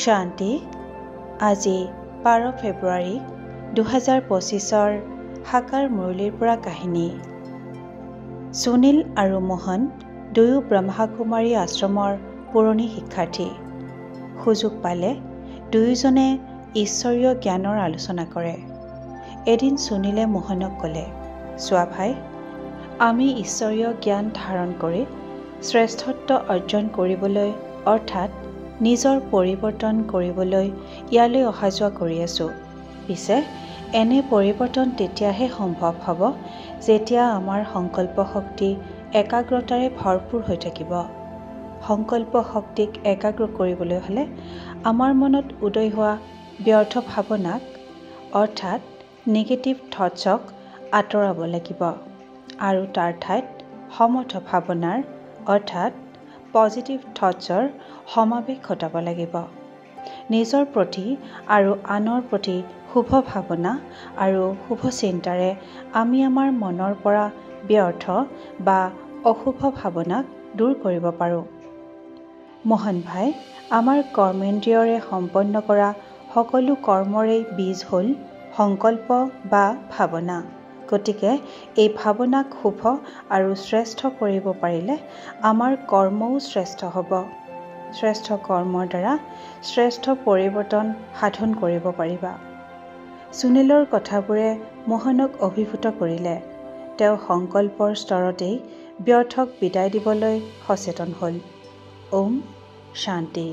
শান্তি। আজি 12 ফেব্ৰুৱাৰী 2025 সাকাৰ মুৰলীৰ পৰা কাহিনী। সুনীল আৰু মোহন দুয়ো ব্ৰহ্মাকুমাৰী আশ্ৰমৰ পুৰণি শিক্ষাৰ্থী। সুযোগ পালে দুয়োজনে ঈশ্বৰীয় জ্ঞানৰ আলোচনা কৰে। এদিন সুনীলে মোহনক ক'লে, চোৱা ভাই, আমি ঈশ্বৰীয় জ্ঞান ধাৰণ কৰি শ্ৰেষ্ঠত্ব অৰ্জন কৰিবলৈ অৰ্থাৎ নিজৰ পৰিৱৰ্তন কৰিবলৈ ইয়ালৈ অহা যোৱা কৰি আছোঁ। পিছে এনে পৰিৱৰ্তন তেতিয়াহে সম্ভৱ হ'ব যেতিয়া আমাৰ সংকল্প শক্তি একাগ্ৰতাৰে ভৰপূৰ হৈ থাকিব। সংকল্প শক্তিক একাগ্ৰ কৰিবলৈ হ'লে আমাৰ মনত উদয় হোৱা ব্যৰ্থ ভাৱনাক অৰ্থাৎ নিগেটিভ থটছক আঁতৰাব লাগিব আৰু তাৰ ঠাইত সমৰ্থ ভাৱনাৰ অৰ্থাৎ পজিটিভ থটছৰ সমাৱেশ ঘটাব লাগিব। নিজৰ প্ৰতি আৰু আনৰ প্ৰতি শুভ ভাৱনা আৰু শুভ চিন্তাৰে আমি আমাৰ মনৰ পৰা ব্যৰ্থ বা অশুভ ভাৱনাক দূৰ কৰিব পাৰোঁ। মোহন ভাই, আমাৰ কৰ্মেন্দ্ৰিয়ৰে সম্পন্ন কৰা সকলো কৰ্মৰেই বীজ হ'ল সংকল্প বা ভাৱনা। গতিকে এই ভাৱনাক শুভ আৰু শ্ৰেষ্ঠ কৰিব পাৰিলে আমাৰ কৰ্মও শ্ৰেষ্ঠ হ'ব। শ্ৰেষ্ঠ কৰ্মৰ দ্বাৰা শ্ৰেষ্ঠ পৰিৱৰ্তন সাধন কৰিব পাৰিবা। সুনীলৰ কথাবোৰে মোহনক অভিভূত কৰিলে। তেওঁ সংকল্পৰ স্তৰতেই ব্যৰ্থক বিদায় দিবলৈ সচেতন হ'ল। ওম শান্তি।